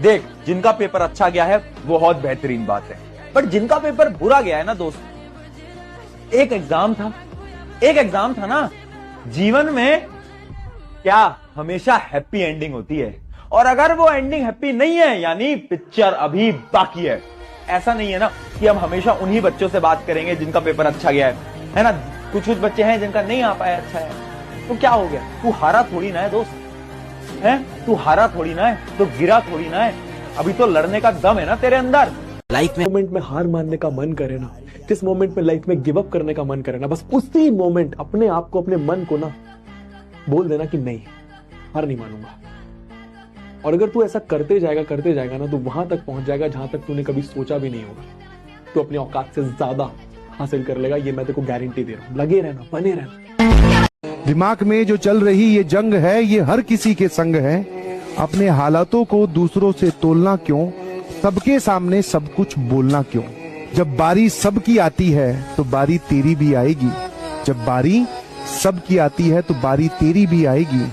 देख, जिनका पेपर अच्छा गया है वो बहुत बेहतरीन बात है, बट जिनका पेपर बुरा गया है ना दोस्त, एक एग्जाम था ना। जीवन में क्या हमेशा हैप्पी एंडिंग होती है, और अगर वो एंडिंग हैप्पी नहीं है यानी पिक्चर अभी बाकी है। ऐसा नहीं है ना कि हम हमेशा उन्हीं बच्चों से बात करेंगे जिनका पेपर अच्छा गया है ना। कुछ बच्चे हैं जिनका नहीं आ पाया अच्छा है, तो क्या हो गया? तू हारा थोड़ी ना है दोस्त, है तू हारा थोड़ी ना है, तो गिरा थोड़ी ना है, अभी तो लड़ने का दम है ना तेरे अंदर। लाइफ में मोमेंट में हार मानने का मन करे ना, किस मोमेंट में लाइफ में गिव अप करने का मन करे ना, बस उसी मोमेंट अपने आप को, अपने मन को ना बोल देना कि नहीं, हार नहीं मानूंगा। और अगर तू ऐसा करते जाएगा ना, तो वहां तक पहुंच जाएगा जहां तक तूने कभी सोचा भी नहीं होगा। तू अपनी औकात से ज्यादा हासिल कर लेगा, ये मैं तेरे को गारंटी दे रहा हूं। लगे रहना, बने रहना। दिमाग में जो चल रही ये जंग है, ये हर किसी के संग है। अपने हालातों को दूसरों से तोलना क्यों, सबके सामने सब कुछ बोलना क्यों। जब बारी सबकी आती है तो बारी तेरी भी आएगी, जब बारी सबकी आती है तो बारी तेरी भी आएगी।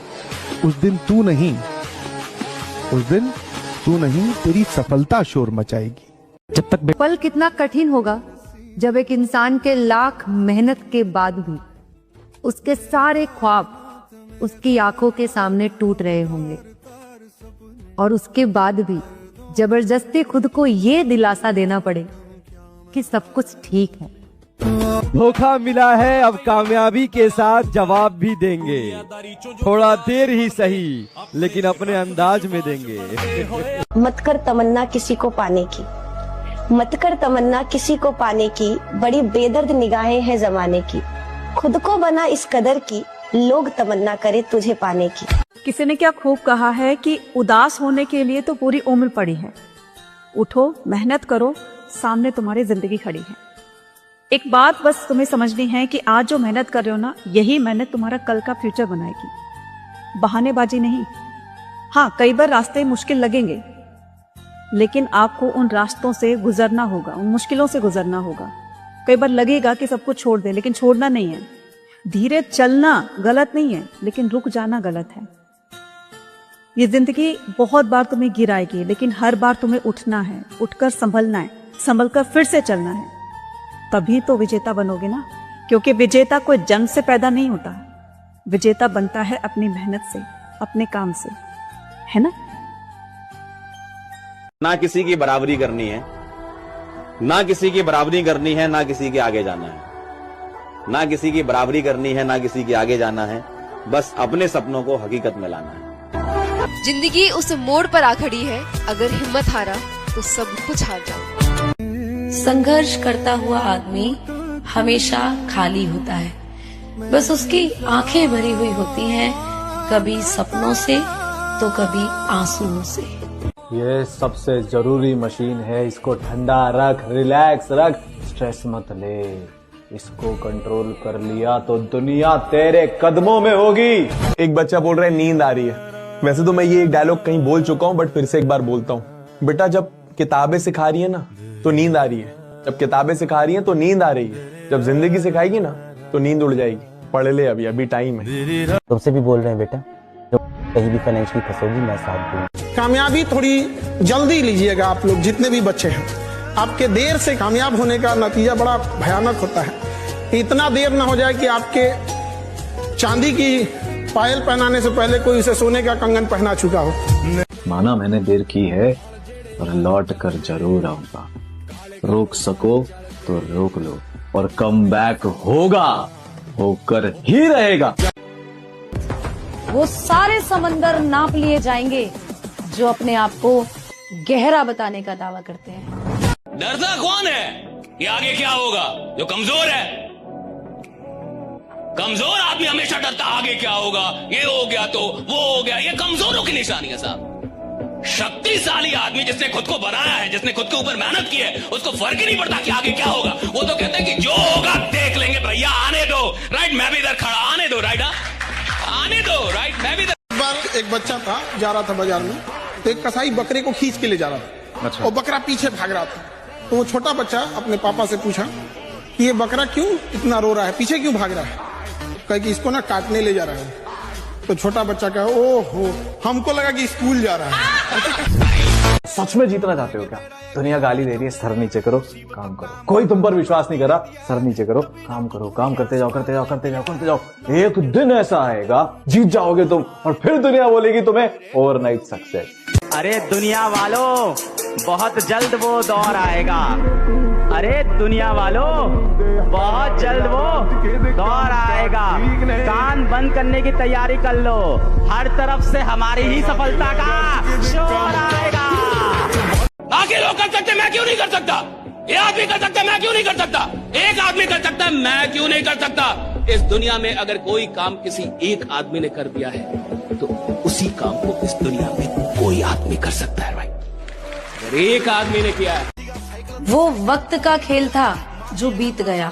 उस दिन तू नहीं, तेरी सफलता शोर मचाएगी। जब तक पल कितना कठिन होगा जब एक इंसान के लाख मेहनत के बाद भी उसके सारे ख्वाब उसकी आंखों के सामने टूट रहे होंगे, और उसके बाद भी जबरदस्ती खुद को ये दिलासा देना पड़े कि सब कुछ ठीक है। धोखा मिला है, अब कामयाबी के साथ जवाब भी देंगे। थोड़ा देर ही सही, लेकिन अपने अंदाज में देंगे। मत कर तमन्ना किसी को पाने की, मत कर तमन्ना किसी को पाने की, बड़ी बेदर्द निगाहें हैं जमाने की। खुद को बना इस कदर की, लोग तमन्ना करे तुझे पाने की। किसी ने क्या खूब कहा है कि उदास होने के लिए तो पूरी उम्र पड़ी है। उठो, मेहनत करो, सामने तुम्हारी जिंदगी खड़ी है। एक बात बस तुम्हें समझनी है कि आज जो मेहनत कर रहे हो ना, यही मेहनत तुम्हारा कल का फ्यूचर बनाएगी, बहानेबाजी नहीं। हाँ, कई बार रास्ते मुश्किल लगेंगे, लेकिन आपको उन रास्तों से गुजरना होगा, उन मुश्किलों से गुजरना होगा। कई बार लगेगा कि सब कुछ छोड़ दे, लेकिन छोड़ना नहीं है। धीरे चलना गलत नहीं है, लेकिन रुक जाना गलत है। ये जिंदगी बहुत बार तुम्हें गिराएगी, लेकिन हर बार तुम्हें उठना है, उठकर संभलना है, संभलकर फिर से चलना है। तभी तो विजेता बनोगे ना, क्योंकि विजेता कोई जंग से पैदा नहीं होता, विजेता बनता है अपनी मेहनत से, अपने काम से, है ना। ना किसी की बराबरी करनी है, ना किसी की बराबरी करनी है, ना किसी के आगे जाना है, ना किसी की बराबरी करनी है, ना किसी के आगे जाना है, बस अपने सपनों को हकीकत में लाना है। जिंदगी उस मोड़ पर आ खड़ी है, अगर हिम्मत हारा तो सब कुछ हार जाओ। संघर्ष करता हुआ आदमी हमेशा खाली होता है, बस उसकी आंखें भरी हुई होती हैं, कभी सपनों से तो कभी आंसुओं से। ये सबसे जरूरी मशीन है, इसको ठंडा रख, रिलैक्स रख, स्ट्रेस मत ले। इसको कंट्रोल कर लिया तो दुनिया तेरे कदमों में होगी। एक बच्चा बोल रहा है नींद आ रही है। वैसे तो मैं ये एक डायलॉग कहीं बोल चुका हूं, बट फिर से एक बार बोलता हूं। बेटा, जब किताबें सिखा रही है ना तो नींद आ रही है, जब किताबें सिखा रही है तो नींद आ रही है, जब जिंदगी सिखाएगी ना तो नींद उड़ जाएगी। पढ़ ले, अभी टाइम है। तुमसे भी बोल रहे हैं बेटा, जब कहीं भी फाइनेंशियली फंसोगी मैं साथ दूंगा। कामयाबी थोड़ी जल्दी लीजिएगा आप लोग, जितने भी बच्चे हैं। आपके देर से कामयाब होने का नतीजा बड़ा भयानक होता है। इतना देर ना हो जाए कि आपके चांदी की पायल पहनाने से पहले कोई उसे सोने का कंगन पहना चुका हो। माना मैंने देर की है और लौट कर जरूर आऊंगा। रोक सको तो रोक लो, और कम बैक होगा, होकर ही रहेगा। वो सारे समंदर नाप लिए जाएंगे जो अपने आप को गहरा बताने का दावा करते हैं। डरता कौन है? ये आगे क्या होगा? जो कमजोर है। कमजोर आदमी हमेशा डरता आगे क्या होगा, ये हो गया तो वो हो गया। ये कमजोरों की निशानी है साहब। शक्तिशाली आदमी जिसने खुद को बनाया है, जिसने खुद के ऊपर मेहनत की है, उसको फर्क ही नहीं पड़ता कि आगे क्या होगा। वो तो कहते हैं कि जो होगा देख लेंगे भैया, आने दो। राइट, मैं भी इधर खड़ा, आने दो। राइट, आने दो। राइट, मैं भी इधर। एक बार एक बच्चा था, जा रहा था बाजार में, तो एक कसाई बकरे को खींच के ले जा रहा था। अच्छा। और बकरा पीछे भाग रहा था। तो वो छोटा बच्चा अपने पापा से पूछा कि ये बकरा क्यों इतना रो रहा है, पीछे क्यों भाग रहा है? कहे कि इसको ना काटने ले जा रहा है। तो छोटा बच्चा कहा, ओहो, हमको लगा कि स्कूल जा रहा है। सच में जीतना चाहते हो क्या? दुनिया गाली दे रही है, सर नीचे करो, काम करो। कोई तुम पर विश्वास नहीं कर रहा, सर नीचे करो, काम करो, काम करते जाओ, करते जाओ, करते जाओ, करते जाओ। एक दिन ऐसा आएगा जीत जाओगे तुम, और फिर दुनिया बोलेगी तुम्हें ओवरनाइट सक्सेस। अरे दुनिया वालों, बहुत जल्द वो दौर आएगा। अरे दुनिया वालों, बहुत जल्द वो दौर आएगा। कान बंद करने की तैयारी कर लो, हर तरफ से हमारी ही सफलता का शोर आएगा। बाकी लोग कर सकते, मैं क्यों नहीं कर सकता? ये आदमी कर सकता, मैं क्यों नहीं कर सकता? एक आदमी कर सकता, मैं क्यों नहीं कर सकता? इस दुनिया में अगर कोई काम किसी एक आदमी ने कर दिया है तो उसी काम को इस दुनिया में कोई आदमी कर सकता है भाई। अगर एक आदमी ने किया है। वो वक्त का खेल था जो बीत गया,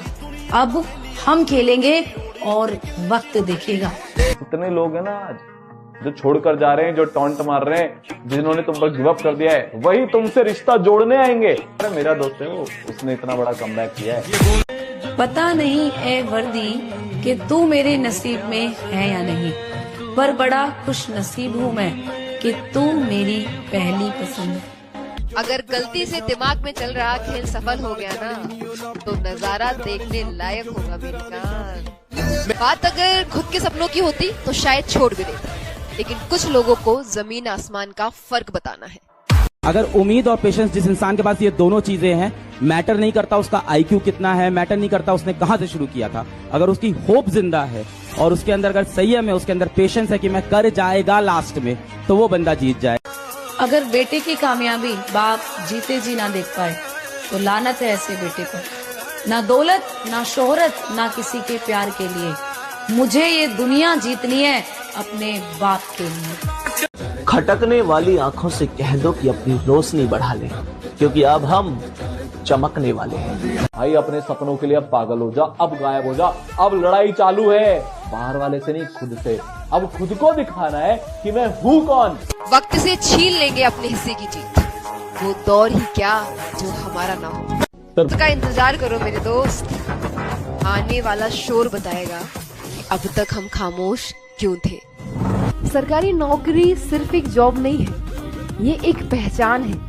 अब हम खेलेंगे और वक्त देखेगा। कितने लोग हैं ना आज जो छोड़कर जा रहे हैं, जो टॉन्ट मार रहे हैं, जिन्होंने तुम पर गिव अप कर दिया है, वही तुमसे रिश्ता जोड़ने आएंगे। अरे मेरा दोस्त है वो, उसने इतना बड़ा कमबैक किया है। पता नहीं ए वर्दी कि तू मेरे नसीब में है या नहीं, पर बड़ा खुश नसीब हूँ मैं कि तू मेरी पहली पसंद है। अगर गलती से दिमाग में चल रहा खेल सफल हो गया ना, तो नजारा देखने लायक होगा मेरी कान। बात अगर खुद के सपनों की होती तो शायद छोड़ भी देता, लेकिन कुछ लोगों को जमीन आसमान का फर्क बताना है। अगर उम्मीद और पेशेंस जिस इंसान के पास ये दोनों चीजें हैं, मैटर नहीं करता उसका IQ कितना है, मैटर नहीं करता उसने कहां से शुरू किया था, अगर उसकी होप जिंदा है और उसके अंदर अगर संयम है, उसके अंदर पेशेंस है कि मैं कर जाएगा लास्ट में, तो वो बंदा जीत जाए। अगर बेटे की कामयाबी बाप जीते जी ना देख पाए तो लानत है ऐसे बेटे पर। ना दौलत, ना शोहरत, ना किसी के प्यार के लिए, मुझे ये दुनिया जीतनी है अपने बाप के लिए। खटकने वाली आंखों से कह दो कि अपनी रोशनी बढ़ा ले, क्योंकि अब हम चमकने वाले हैं। भाई अपने सपनों के लिए अब पागल हो जा, अब गायब हो जा। अब लड़ाई चालू है, बाहर वाले से नहीं, खुद से। अब खुद को दिखाना है कि मैं हूँ कौन। वक्त से छीन लेंगे अपने हिस्से की जीत, वो दौर ही क्या जो हमारा ना हो। इसका इंतजार करो मेरे दोस्त, आने वाला शोर बताएगा कि अब तक हम खामोश क्यों थे। सरकारी नौकरी सिर्फ एक जॉब नहीं है, ये एक पहचान है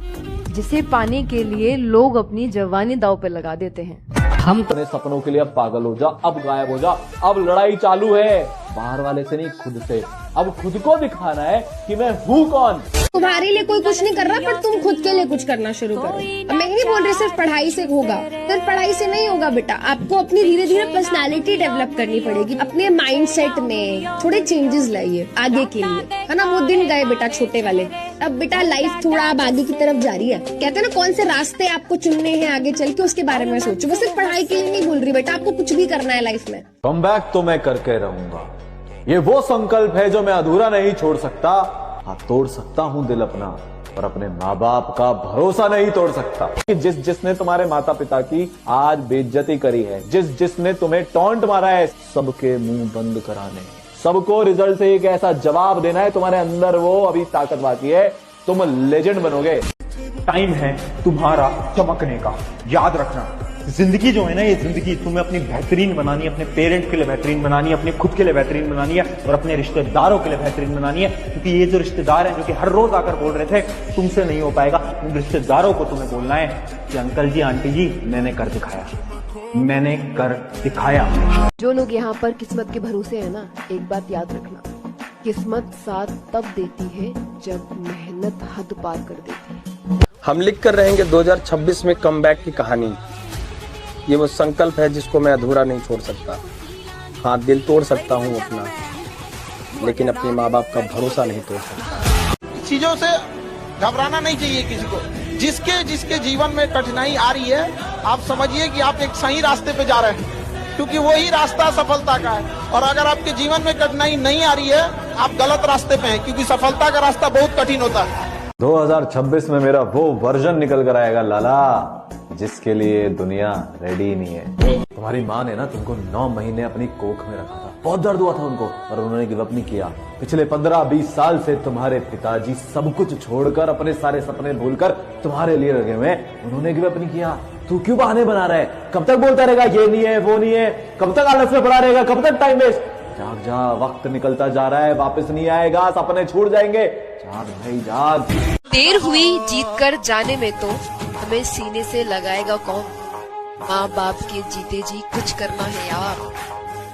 जिसे पाने के लिए लोग अपनी जवानी दांव पे लगा देते हैं। हम अपने सपनों के लिए अब पागल हो जा, अब गायब हो जा। अब लड़ाई चालू है, बाहर वाले से नहीं, खुद से। अब खुद को दिखाना है कि मैं हूँ कौन। तुम्हारे लिए कोई कुछ नहीं कर रहा, पर तुम खुद के लिए कुछ करना शुरू करो। अब मैं नहीं बोल रही सिर्फ पढ़ाई से होगा, सिर्फ पढ़ाई से नहीं होगा बेटा, आपको अपनी धीरे धीरे पर्सनालिटी डेवलप करनी पड़ेगी। अपने माइंडसेट में थोड़े चेंजेस लाइए आगे के लिए, है ना। वो दिन गए बेटा छोटे वाले, अब बेटा लाइफ थोड़ा अब आगे की तरफ जा रही है। कहते हैं ना कौन से रास्ते आपको चुनने हैं आगे चल के, उसके बारे में सोचो। वो सिर्फ पढ़ाई के लिए नहीं बोल रही बेटा, आपको कुछ भी करना है लाइफ में। कमबैक तो मैं करके रहूंगा, ये वो संकल्प है जो मैं अधूरा नहीं छोड़ सकता। हाँ, तोड़ सकता हूँ दिल अपना, पर अपने माँ बाप का भरोसा नहीं तोड़ सकता। जिसने तुम्हारे माता पिता की आज बेइज्जती करी है, जिसने तुम्हें टॉन्ट मारा है, सबके मुंह बंद कराने, सबको रिजल्ट से एक ऐसा जवाब देना है। तुम्हारे अंदर वो अभी ताकत बाकी है, तुम लेजेंड बनोगे। टाइम है तुम्हारा चमकने का। याद रखना, जिंदगी जो है ना, ये जिंदगी तुम्हें अपनी बेहतरीन बनानी है, अपने पेरेंट्स के लिए बेहतरीन बनानी है, अपने खुद के लिए बेहतरीन बनानी है, और अपने रिश्तेदारों के लिए बेहतरीन बनानी है। क्योंकि ये जो रिश्तेदार हैं जो कि हर रोज आकर बोल रहे थे तुमसे नहीं हो पाएगा, उन रिश्तेदारों को तुम्हें बोलना है कि अंकल जी, आंटी जी, मैंने कर दिखाया, मैंने कर दिखाया। जो लोग यहाँ पर किस्मत के भरोसे है ना, एक बात याद रखना, किस्मत साथ तब देती है जब मेहनत हद पार कर देती है। हम लिख कर रहेंगे 2026 में कमबैक की कहानी। ये वो संकल्प है जिसको मैं अधूरा नहीं छोड़ सकता। हाँ, दिल तोड़ सकता हूँ अपना, लेकिन अपने माँ बाप का भरोसा नहीं तोड़ सकता। चीजों से घबराना नहीं चाहिए किसी को। जिसके जीवन में कठिनाई आ रही है, आप समझिए कि आप एक सही रास्ते पे जा रहे हैं, क्योंकि वही रास्ता सफलता का है। और अगर आपके जीवन में कठिनाई नहीं आ रही है, आप गलत रास्ते पे हैं, क्योंकि सफलता का रास्ता बहुत कठिन होता है। 2026 में मेरा वो वर्जन निकल कर आएगा लाला, जिसके लिए दुनिया रेडी नहीं है। तुम्हारी माँ ने ना तुमको 9 महीने अपनी कोख में रखा था, बहुत दर्द हुआ था उनको, और उन्होंने गिव अप नहीं किया। पिछले 15-20 साल से तुम्हारे पिताजी सब कुछ छोड़कर, अपने सारे सपने भूलकर तुम्हारे लिए लगे हुए, उन्होंने गिव अप नहीं किया। तू क्यों बहाने बना रहा है? कब तक बोलता रहेगा ये नहीं है, वो नहीं है? कब तक आलस में पड़ा रहेगा? कब तक टाइम वेस्ट? जाग जा, वक्त निकलता जा रहा है, वापस नहीं आएगा, सपने छूट जाएंगे। जाग भाई जाग। देर हुई जीत कर जाने में तो हमें सीने से लगाएगा कौन। माँ बाप के जीते जी कुछ करना है यार,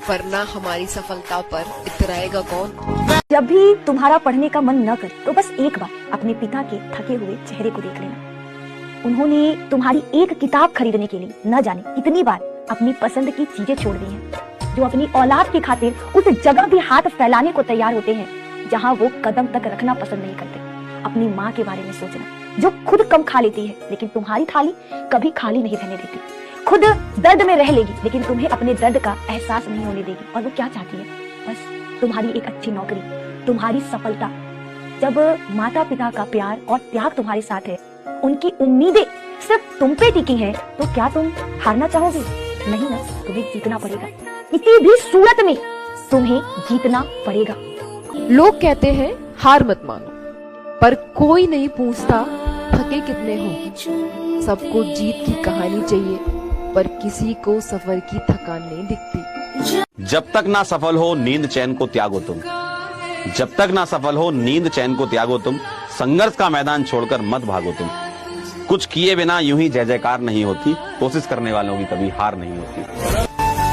वरना हमारी सफलता पर इतराएगा कौन। जब भी तुम्हारा पढ़ने का मन न करे तो बस एक बार अपने पिता के थके हुए चेहरे को देख लेना। उन्होंने तुम्हारी एक किताब खरीदने के लिए न जाने कितनी बार अपनी पसंद की चीजें छोड़ दी हैं। जो अपनी औलाद की खातिर उस जगह भी हाथ फैलाने को तैयार होते हैं जहां वो कदम तक रखना पसंद नहीं करते। अपनी माँ के बारे में सोचना, जो खुद कम खा लेती है लेकिन तुम्हारी थाली कभी खाली नहीं रहने देती। खुद दर्द में रह लेगी लेकिन तुम्हें अपने दर्द का एहसास नहीं होने देगी। और वो क्या चाहती है? बस तुम्हारी एक अच्छी नौकरी, तुम्हारी सफलता। जब माता पिता का प्यार और त्याग तुम्हारे साथ है, उनकी उम्मीदें सिर्फ तुम पे टिकी हैं, तो क्या तुम हारना चाहोगे? नहीं ना, तुम्हें जीतना पड़ेगा। किसी भी सूरत में तुम्हें जीतना पड़ेगा। लोग कहते हैं हार मत मानो, पर कोई नहीं पूछता थके कितने हो। सबको जीत की कहानी चाहिए, पर किसी को सफर की थकान नहीं दिखती। जब तक ना सफल हो नींद चैन को त्यागो तुम, जब तक ना सफल हो नींद चैन को त्यागो तुम, संघर्ष का मैदान छोड़कर मत भागो तुम। कुछ किए बिना यूं ही जय जयकार नहीं होती, कोशिश करने वालों की कभी हार नहीं होती।